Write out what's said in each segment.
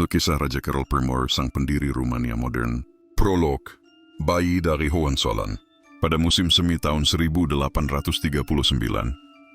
Kisah Raja Karol I, sang pendiri Rumania modern. Prolog, Bayi dari Hohenzollern. Pada musim semi tahun 1839,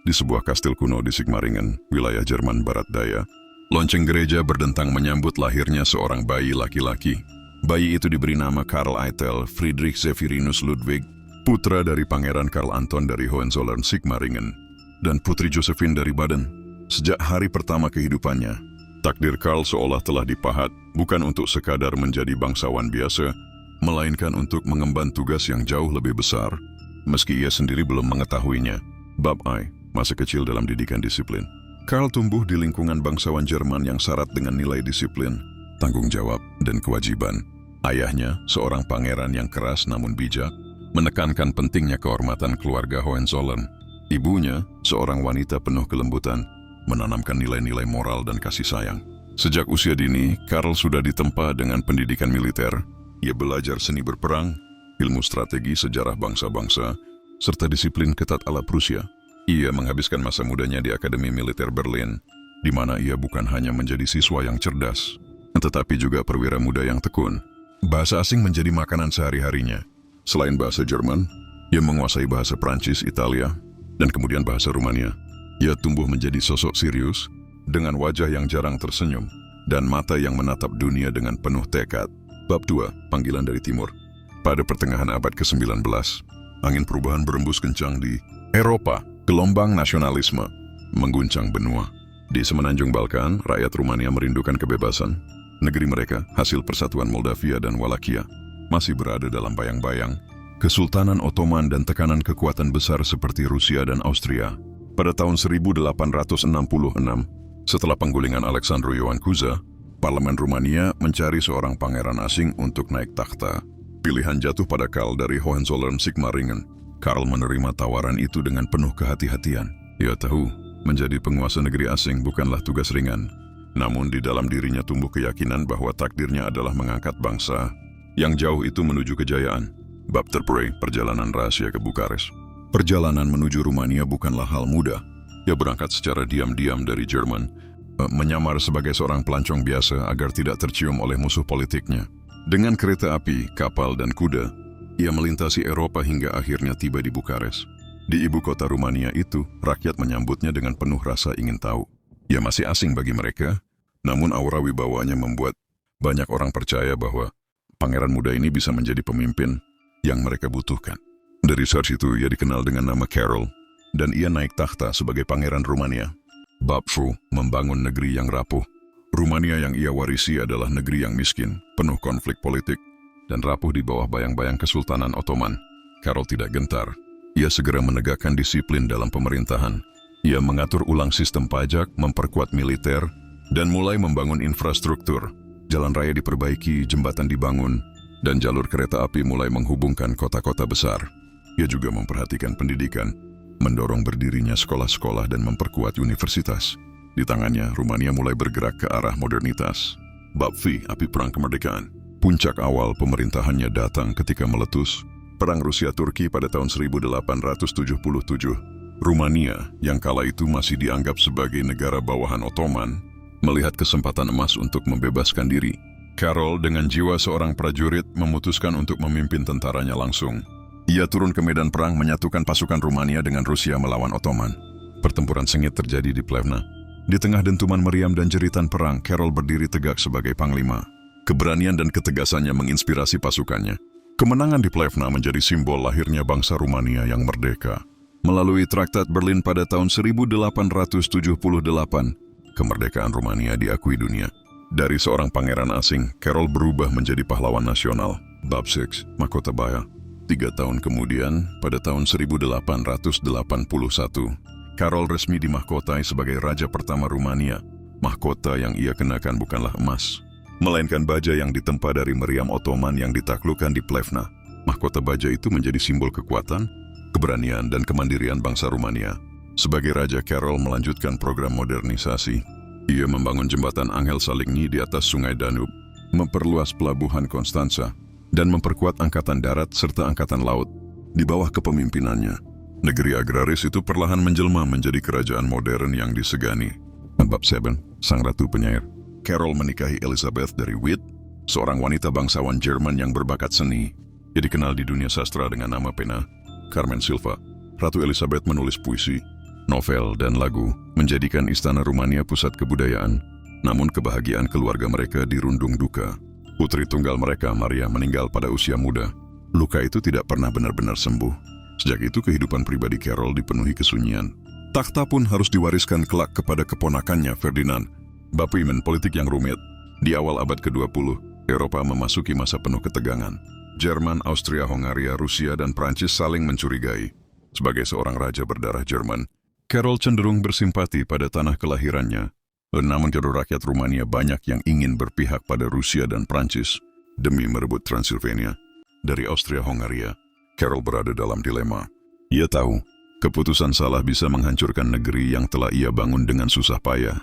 di sebuah kastil kuno di Sigmaringen, wilayah Jerman Barat Daya, lonceng gereja berdentang menyambut lahirnya seorang bayi laki-laki. Bayi itu diberi nama Karl Eitel Friedrich Zephyrinus Ludwig, putra dari Pangeran Karl Anton dari Hohenzollern Sigmaringen, dan Putri Josephine dari Baden. Sejak hari pertama kehidupannya, takdir Karl seolah telah dipahat, bukan untuk sekadar menjadi bangsawan biasa, melainkan untuk mengemban tugas yang jauh lebih besar, meski ia sendiri belum mengetahuinya. Bab I, masa kecil dalam didikan disiplin. Karl tumbuh di lingkungan bangsawan Jerman yang syarat dengan nilai disiplin, tanggung jawab, dan kewajiban. Ayahnya, seorang pangeran yang keras namun bijak, menekankan pentingnya kehormatan keluarga Hohenzollern. Ibunya, seorang wanita penuh kelembutan, menanamkan nilai-nilai moral dan kasih sayang. Sejak usia dini, Karl sudah ditempa dengan pendidikan militer. Ia belajar seni berperang, ilmu strategi sejarah bangsa-bangsa, serta disiplin ketat ala Prusia. Ia menghabiskan masa mudanya di Akademi Militer Berlin, di mana ia bukan hanya menjadi siswa yang cerdas, tetapi juga perwira muda yang tekun. Bahasa asing menjadi makanan sehari-harinya. Selain bahasa Jerman, ia menguasai bahasa Prancis, Italia, dan kemudian bahasa Rumania. Ia tumbuh menjadi sosok serius, dengan wajah yang jarang tersenyum, dan mata yang menatap dunia dengan penuh tekad. Bab 2, Panggilan dari Timur. Pada pertengahan abad ke-19, angin perubahan berembus kencang di Eropa. Gelombang nasionalisme mengguncang benua. Di semenanjung Balkan, rakyat Rumania merindukan kebebasan. Negeri mereka, hasil persatuan Moldavia dan Walakia, masih berada dalam bayang-bayang Kesultanan Ottoman dan tekanan kekuatan besar seperti Rusia dan Austria. Pada tahun 1866, setelah penggulingan Alexandru Ioan Cuza, Parlemen Rumania mencari seorang pangeran asing untuk naik takhta. Pilihan jatuh pada Karl dari Hohenzollern Sigmaringen. Karl menerima tawaran itu dengan penuh kehati-hatian. Ia tahu, menjadi penguasa negeri asing bukanlah tugas ringan. Namun di dalam dirinya tumbuh keyakinan bahwa takdirnya adalah mengangkat bangsa yang jauh itu menuju kejayaan. Bab terperi, Perjalanan Rahasia ke Bukares. Perjalanan menuju Rumania bukanlah hal mudah. Ia berangkat secara diam-diam dari Jerman, menyamar sebagai seorang pelancong biasa agar tidak tercium oleh musuh politiknya. Dengan kereta api, kapal, dan kuda, ia melintasi Eropa hingga akhirnya tiba di Bukares. Di ibu kota Rumania itu, rakyat menyambutnya dengan penuh rasa ingin tahu. Ia masih asing bagi mereka, namun aura wibawanya membuat banyak orang percaya bahwa pangeran muda ini bisa menjadi pemimpin yang mereka butuhkan. Dari saat itu, ia dikenal dengan nama Karol, dan ia naik takhta sebagai pangeran Rumania. Bab 4, Membangun negeri yang rapuh. Rumania yang ia warisi adalah negeri yang miskin, penuh konflik politik, dan rapuh di bawah bayang-bayang Kesultanan Ottoman. Karol tidak gentar. Ia segera menegakkan disiplin dalam pemerintahan. Ia mengatur ulang sistem pajak, memperkuat militer, dan mulai membangun infrastruktur. Jalan raya diperbaiki, jembatan dibangun, dan jalur kereta api mulai menghubungkan kota-kota besar. Ia juga memperhatikan pendidikan, mendorong berdirinya sekolah-sekolah dan memperkuat universitas. Di tangannya, Rumania mulai bergerak ke arah modernitas. Bab V, Api Perang Kemerdekaan. Puncak awal pemerintahannya datang ketika meletus Perang Rusia-Turki pada tahun 1877. Rumania, yang kala itu masih dianggap sebagai negara bawahan Ottoman, melihat kesempatan emas untuk membebaskan diri. Karol dengan jiwa seorang prajurit memutuskan untuk memimpin tentaranya langsung. Ia turun ke medan perang menyatukan pasukan Rumania dengan Rusia melawan Ottoman. Pertempuran sengit terjadi di Plevna. Di tengah dentuman meriam dan jeritan perang, Karol berdiri tegak sebagai panglima. Keberanian dan ketegasannya menginspirasi pasukannya. Kemenangan di Plevna menjadi simbol lahirnya bangsa Rumania yang merdeka. Melalui Traktat Berlin pada tahun 1878, kemerdekaan Rumania diakui dunia. Dari seorang pangeran asing, Karol berubah menjadi pahlawan nasional. Bab 6, Mahkota Baya. 3 tahun kemudian, pada tahun 1881, Karol resmi dimahkotai sebagai raja pertama Rumania. Mahkota yang ia kenakan bukanlah emas, melainkan baja yang ditempa dari meriam Ottoman yang ditaklukkan di Plevna. Mahkota baja itu menjadi simbol kekuatan, keberanian, dan kemandirian bangsa Rumania. Sebagai raja, Karol melanjutkan program modernisasi. Ia membangun jembatan Angel Saligny di atas sungai Danube, memperluas pelabuhan Konstanza, dan memperkuat angkatan darat serta angkatan laut. Di bawah kepemimpinannya, negeri agraris itu perlahan menjelma menjadi kerajaan modern yang disegani. Bab 7, Sang Ratu Penyair. Carol menikahi Elizabeth dari Witt, seorang wanita bangsawan Jerman yang berbakat seni. Ia dikenal di dunia sastra dengan nama pena Carmen Sylva. Ratu Elizabeth menulis puisi, novel, dan lagu, menjadikan istana Rumania pusat kebudayaan. Namun kebahagiaan keluarga mereka dirundung duka. Putri tunggal mereka, Maria, meninggal pada usia muda. Luka itu tidak pernah benar-benar sembuh. Sejak itu kehidupan pribadi Carol dipenuhi kesunyian. Takhta pun harus diwariskan kelak kepada keponakannya, Ferdinand. Bapimen politik yang rumit. Di awal abad ke-20, Eropa memasuki masa penuh ketegangan. Jerman, Austria, Hongaria, Rusia, dan Prancis saling mencurigai. Sebagai seorang raja berdarah Jerman, Carol cenderung bersimpati pada tanah kelahirannya. Namun rakyat Rumania banyak yang ingin berpihak pada Rusia dan Prancis demi merebut Transilvania. Dari Austria-Hongaria, Carol berada dalam dilema. Ia tahu, keputusan salah bisa menghancurkan negeri yang telah ia bangun dengan susah payah.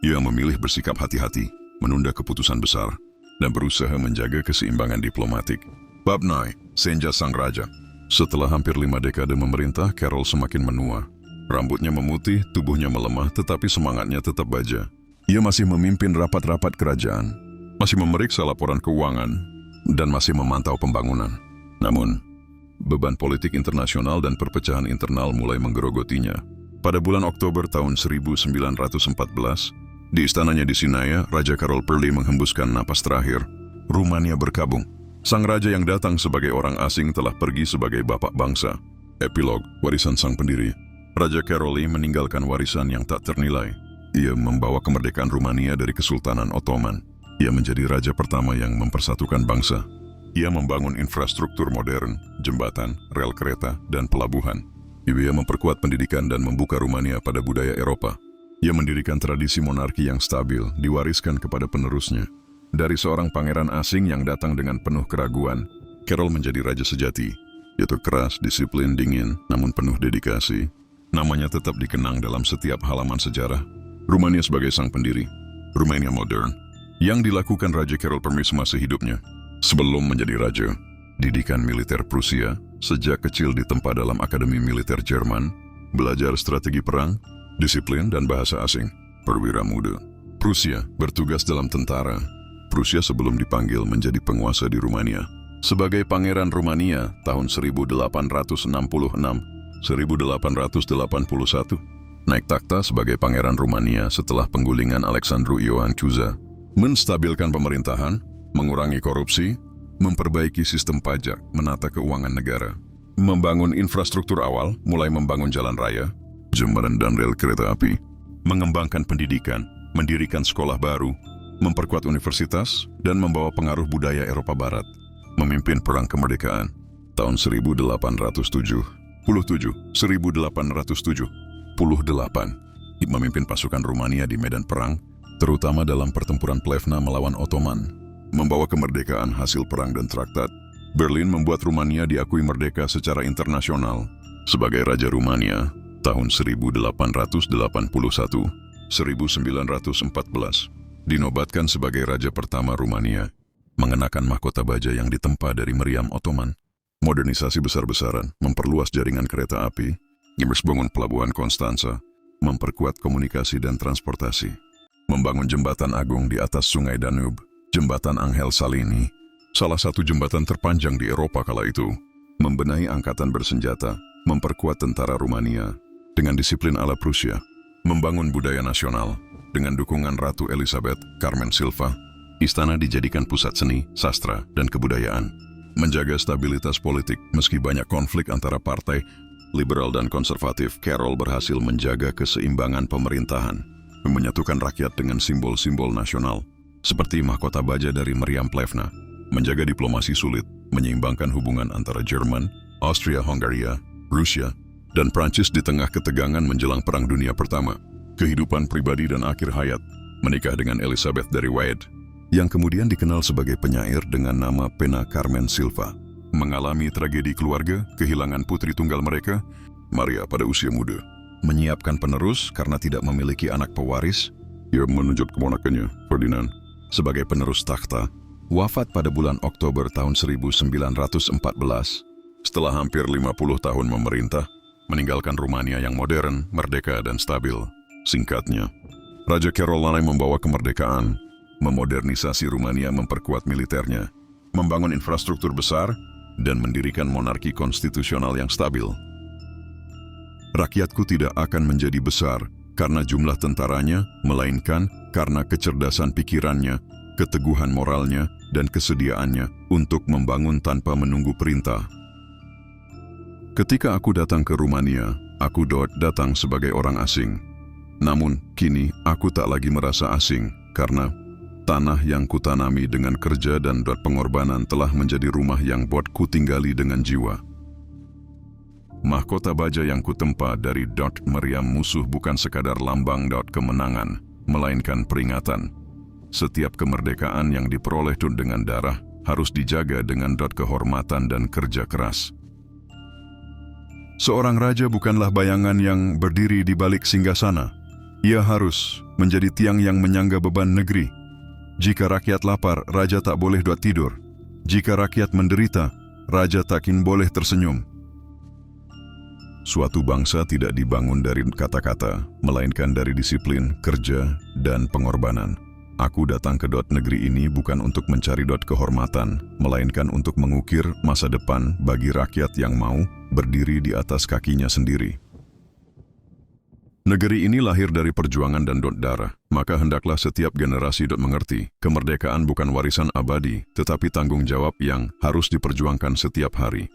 Ia memilih bersikap hati-hati, menunda keputusan besar, dan berusaha menjaga keseimbangan diplomatik. Bab 9, Senja Sang Raja. Setelah hampir 5 dekade memerintah, Carol semakin menua. Rambutnya memutih, tubuhnya melemah, tetapi semangatnya tetap baja. Ia masih memimpin rapat-rapat kerajaan, masih memeriksa laporan keuangan, dan masih memantau pembangunan. Namun, beban politik internasional dan perpecahan internal mulai menggerogotinya. Pada bulan Oktober tahun 1914, di istananya di Sinaia, Raja Karol Perli menghembuskan napas terakhir. Rumania berkabung. Sang raja yang datang sebagai orang asing telah pergi sebagai bapak bangsa. Epilog, warisan sang pendiri. Raja Karoli meninggalkan warisan yang tak ternilai. Ia membawa kemerdekaan Rumania dari Kesultanan Ottoman. Ia menjadi raja pertama yang mempersatukan bangsa. Ia membangun infrastruktur modern, jembatan, rel kereta, dan pelabuhan. Ia memperkuat pendidikan dan membuka Rumania pada budaya Eropa. Ia mendirikan tradisi monarki yang stabil, diwariskan kepada penerusnya. Dari seorang pangeran asing yang datang dengan penuh keraguan, Carol menjadi raja sejati, yaitu keras, disiplin, dingin, namun penuh dedikasi. Namanya tetap dikenang dalam setiap halaman sejarah. Rumania sebagai sang pendiri, Rumania modern, yang dilakukan Raja Carol Perli semasa hidupnya. Sebelum menjadi raja, didikan militer Prusia, sejak kecil ditempa dalam Akademi Militer Jerman, belajar strategi perang, disiplin, dan bahasa asing. Perwira muda Prusia bertugas dalam tentara. Prusia sebelum dipanggil menjadi penguasa di Rumania. Sebagai Pangeran Rumania tahun 1866-1881, naik takhta sebagai Pangeran Rumania setelah penggulingan Alexandru Ioan Cuza, menstabilkan pemerintahan, mengurangi korupsi, memperbaiki sistem pajak, menata keuangan negara, membangun infrastruktur awal, mulai membangun jalan raya, jembatan dan rel kereta api, mengembangkan pendidikan, mendirikan sekolah baru, memperkuat universitas, dan membawa pengaruh budaya Eropa Barat. Memimpin Perang Kemerdekaan tahun 1878. Memimpin pasukan Rumania di medan perang, terutama dalam pertempuran Plevna melawan Ottoman. Membawa kemerdekaan hasil perang dan traktat, Berlin membuat Rumania diakui merdeka secara internasional. Sebagai Raja Rumania tahun 1881-1914, dinobatkan sebagai raja pertama Rumania, mengenakan mahkota baja yang ditempa dari meriam Ottoman. Modernisasi besar-besaran, memperluas jaringan kereta api, membangun pelabuhan Konstanza, memperkuat komunikasi dan transportasi, membangun jembatan agung di atas sungai Danube, jembatan Angel Salini, salah satu jembatan terpanjang di Eropa kala itu, membenahi angkatan bersenjata, memperkuat tentara Rumania dengan disiplin ala Prusia, membangun budaya nasional. Dengan dukungan Ratu Elizabeth, Carmen Sylva, istana dijadikan pusat seni, sastra, dan kebudayaan. Menjaga stabilitas politik meski banyak konflik antara partai liberal dan konservatif, Carol berhasil menjaga keseimbangan pemerintahan, menyatukan rakyat dengan simbol-simbol nasional, seperti mahkota baja dari meriam Plevna, menjaga diplomasi sulit, menyeimbangkan hubungan antara Jerman, Austria, Hongaria, Rusia, dan Prancis di tengah ketegangan menjelang Perang Dunia Pertama. Kehidupan pribadi dan akhir hayat, menikah dengan Elizabeth dari Witt, yang kemudian dikenal sebagai penyair dengan nama pena Carmen Sylva. Mengalami tragedi keluarga, kehilangan putri tunggal mereka, Maria pada usia muda. Menyiapkan penerus karena tidak memiliki anak pewaris, ia menunjuk keponakannya, Ferdinand, sebagai penerus takhta. Wafat pada bulan Oktober tahun 1914, setelah hampir 50 tahun memerintah, meninggalkan Rumania yang modern, merdeka, dan stabil. Singkatnya, Raja Caroline membawa kemerdekaan, memodernisasi Rumania, memperkuat militernya, membangun infrastruktur besar, dan mendirikan monarki konstitusional yang stabil. Rakyatku tidak akan menjadi besar karena jumlah tentaranya, melainkan karena kecerdasan pikirannya, keteguhan moralnya, dan kesediaannya untuk membangun tanpa menunggu perintah. Ketika aku datang ke Rumania, aku datang sebagai orang asing. Namun, kini aku tak lagi merasa asing karena tanah yang kutanami dengan kerja dan pengorbanan telah menjadi rumah yang ku tinggali dengan jiwa. Mahkota baja yang kutempa dari meriam musuh bukan sekadar lambang kemenangan, melainkan peringatan. Setiap kemerdekaan yang diperoleh dengan darah harus dijaga dengan kehormatan dan kerja keras. Seorang raja bukanlah bayangan yang berdiri di balik singgasana. Ia harus menjadi tiang yang menyangga beban negeri. Jika rakyat lapar, raja tak boleh tidur. Jika rakyat menderita, raja takin boleh tersenyum. Suatu bangsa tidak dibangun dari kata-kata, melainkan dari disiplin, kerja, dan pengorbanan. Aku datang ke negeri ini bukan untuk mencari kehormatan, melainkan untuk mengukir masa depan bagi rakyat yang mau berdiri di atas kakinya sendiri. Negeri ini lahir dari perjuangan dan darah, maka hendaklah setiap generasi mengerti, kemerdekaan bukan warisan abadi, tetapi tanggung jawab yang harus diperjuangkan setiap hari.